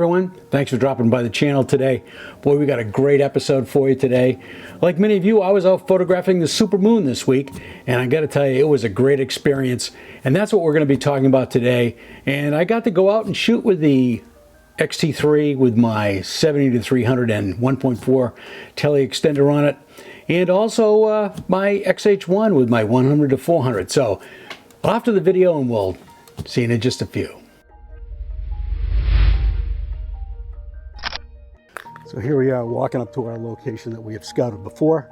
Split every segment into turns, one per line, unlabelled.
Everyone, thanks for dropping by the channel today. Boy, we got a great episode for you today. Like many of you, I was out photographing the supermoon this week, and I got to tell you, it was a great experience. And that's what we're going to be talking about today. And I got to go out and shoot with the X-T3 with my 70-300 and 1.4 tele extender on it, and also my XH1 with my 100-400. So off to the video, and we'll see you in just a few. So here we are walking up to our location that we have scouted before,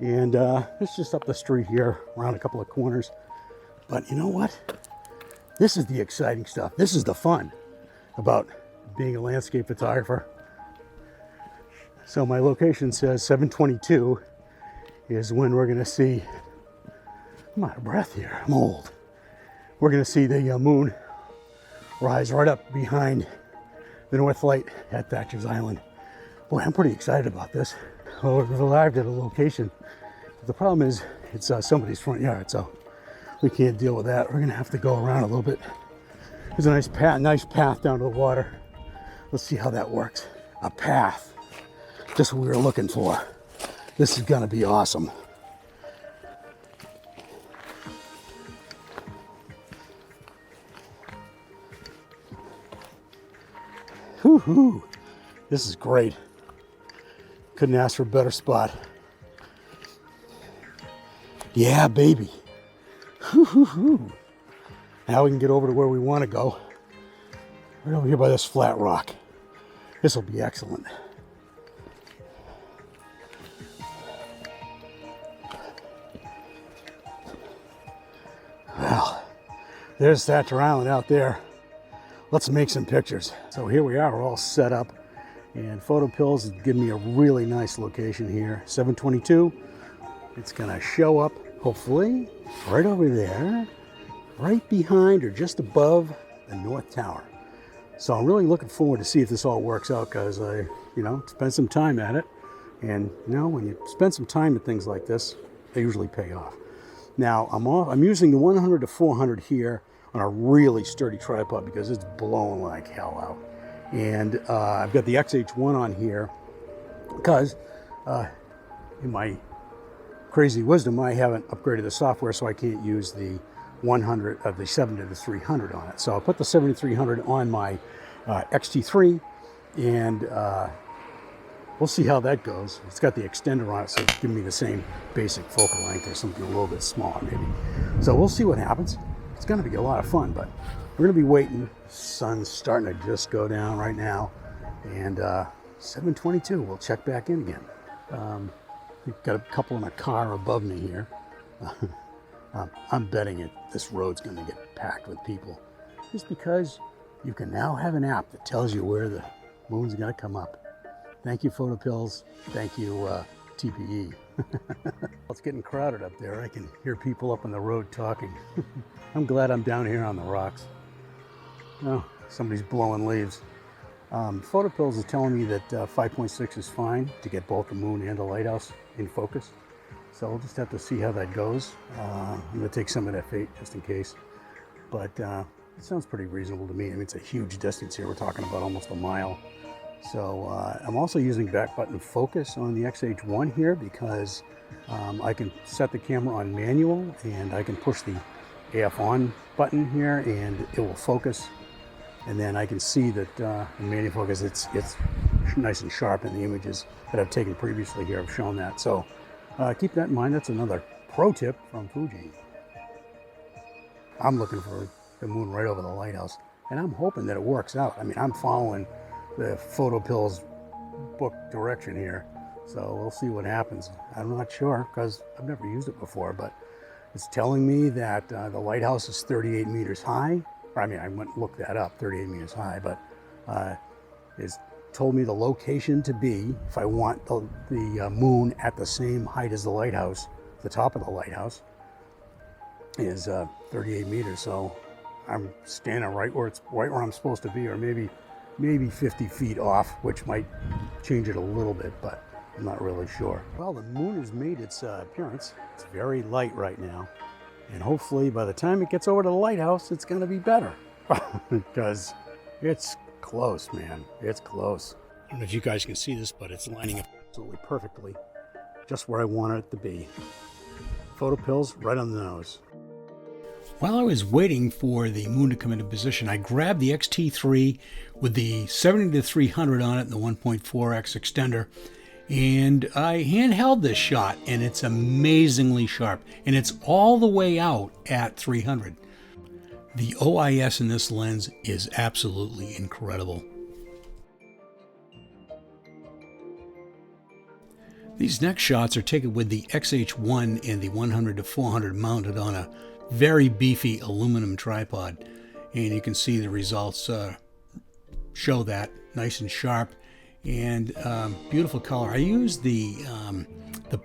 and it's just up the street here, around a couple of corners. But you know what? This is the exciting stuff. This is the fun about being a landscape photographer. So my location says 7:22 is when we're gonna see, I'm out of breath here, I'm old. We're gonna see the moon rise right up behind the North Light at Thatcher's Island. Boy, I'm pretty excited about this. Well, we've arrived at a location. The problem is it's somebody's front yard, so we can't deal with that. We're gonna have to go around a little bit. There's a nice path down to the water. Let's see how that works. A path, just what we were looking for. This is gonna be awesome. Whoo-hoo, this is great. Couldn't ask for a better spot. Yeah, baby. Whoo-hoo-hoo. Now we can get over to where we want to go. Right over here by this flat rock. This will be excellent. Well, there's Thatcher Island out there. Let's make some pictures. So here we are, we're all set up. And PhotoPills is giving me a really nice location here. 7:22. It's gonna show up, hopefully, right over there, right behind or just above the North Tower. So I'm really looking forward to see if this all works out, because I, spent some time at it. And when you spend some time at things like this, they usually pay off. Now I'm using the 100-400 here on a really sturdy tripod because it's blowing like hell out. And I've got the XH1 on here because in my crazy wisdom, I haven't upgraded the software, so I can't use the 100 of the 70-300 on it. So I'll put the 70-300 on my X-T3, and we'll see how that goes. It's got the extender on it, so it's giving me the same basic focal length or something a little bit smaller maybe. So we'll see what happens. It's going to be a lot of fun, but we're going to be waiting. Sun's starting to just go down right now, and 7:22. We'll check back in again. We've got a couple in a car above me here. I'm betting this road's going to get packed with people, just because you can now have an app that tells you where the moon's going to come up. Thank you, PhotoPills. Thank you, TPE. It's getting crowded up there. I can hear people up on the road talking. I'm glad I'm down here on the rocks. Oh, somebody's blowing leaves. PhotoPills is telling me that 5.6 is fine to get both the moon and the lighthouse in focus. So we'll just have to see how that goes. I'm going to take some of F8 just in case. But it sounds pretty reasonable to me. I mean, it's a huge distance here. We're talking about almost a mile. So I'm also using back button focus on the XH1 here because I can set the camera on manual, and I can push the AF on button here and it will focus. And then I can see that in manual focus it's nice and sharp, and the images that I've taken previously here have shown that. So keep that in mind. That's another pro tip from Fuji. I'm looking for the moon right over the lighthouse, and I'm hoping that it works out. I mean, I'm following the PhotoPills book direction here, so we'll see what happens. I'm not sure because I've never used it before, but it's telling me that the lighthouse is 38 meters high. I mean, I went and looked that up, 38 meters high, but it's told me the location to be, if I want the moon at the same height as the lighthouse, the top of the lighthouse, is 38 meters. So I'm standing right where I'm supposed to be, or maybe 50 feet off, which might change it a little bit, but I'm not really sure. Well, the moon has made its appearance. It's very light right now, and hopefully by the time it gets over to the lighthouse, it's going to be better because it's close, man. It's close. I don't know if you guys can see this, but it's lining up absolutely perfectly. Just where I want it to be. PhotoPills right on the nose. While I was waiting for the moon to come into position, I grabbed the X-T3 with the 70-300 on it and the 1.4x extender, and I handheld this shot, and it's amazingly sharp, and it's all the way out at 300. The OIS in this lens is absolutely incredible. These next shots are taken with the XH1 and the 100-400 mounted on a very beefy aluminum tripod, and you can see the results show that nice and sharp and beautiful color. I used the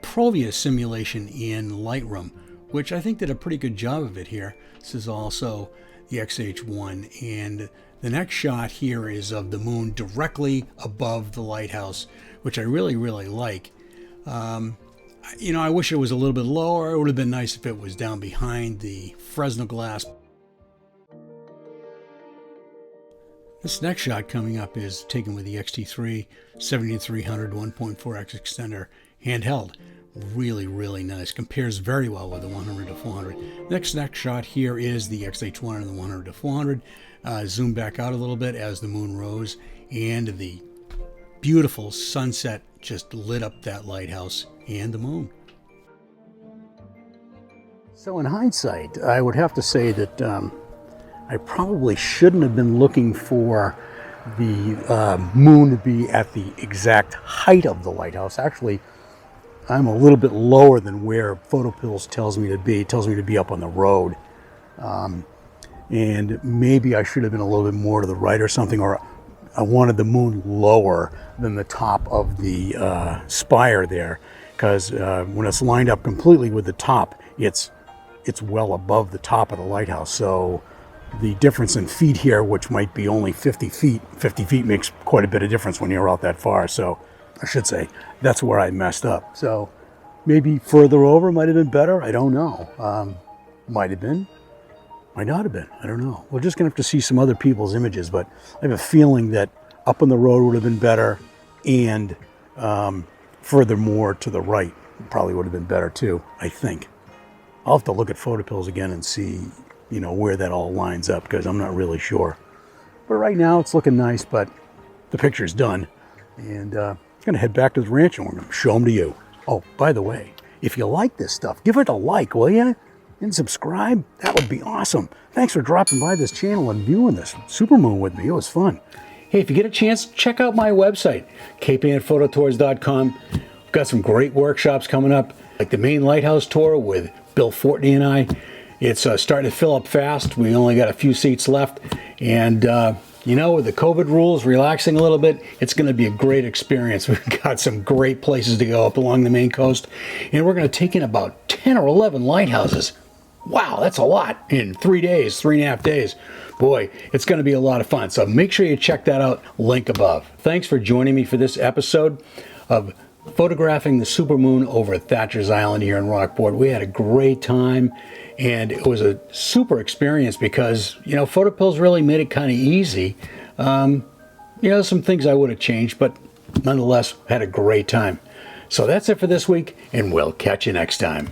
Provia simulation in Lightroom, which I think did a pretty good job of it here. This is also the XH1, and the next shot here is of the moon directly above the lighthouse, which I really like. You know, I wish it was a little bit lower. It would have been nice if it was down behind the Fresnel glass. This next shot coming up is taken with the X-T3 70-300 1.4x extender handheld. Really nice. Compares very well with the 100-400. Next shot here is the XH1 and the 100-400. Zoom back out a little bit as the moon rose, and the beautiful sunset just lit up that lighthouse and the moon. So in hindsight, I would have to say that I probably shouldn't have been looking for the moon to be at the exact height of the lighthouse. Actually, I'm a little bit lower than where PhotoPills tells me to be. It tells me to be up on the road. And maybe I should have been a little bit more to the right or something, or I wanted the moon lower than the top of the spire there, because when it's lined up completely with the top, it's well above the top of the lighthouse. So the difference in feet here, which might be only 50 feet makes quite a bit of difference when you're out that far. So I should say that's where I messed up. So maybe further over might have been better. I don't know. Might have been. Might not have been. I don't know. We're just going to have to see some other people's images, but I have a feeling that up on the road would have been better, and furthermore to the right probably would have been better too, I think. I'll have to look at PhotoPills again and see, you know, where that all lines up, because I'm not really sure. But right now it's looking nice, but the picture's done. And I'm going to head back to the ranch and we're going to show them to you. Oh, by the way, if you like this stuff, give it a like, will you? And subscribe. That would be awesome. Thanks for dropping by this channel and viewing this Supermoon with me. It was fun. Hey, if you get a chance, check out my website, kpanphototours.com. We've got some great workshops coming up, like the main lighthouse tour with Bill Fortney and I. It's starting to fill up fast. We only got a few seats left. And, you know, with the COVID rules relaxing a little bit, it's going to be a great experience. We've got some great places to go up along the Maine coast. And we're going to take in about 10 or 11 lighthouses. Wow, that's a lot in 3 days, 3.5 days. Boy, it's going to be a lot of fun. So make sure you check that out, link above. Thanks for joining me for this episode of photographing the supermoon over at Thatcher's Island here in Rockport. We had a great time, and it was a super experience because, you know, PhotoPills really made it kind of easy. You know, some things I would have changed, but nonetheless, had a great time. So that's it for this week, and we'll catch you next time.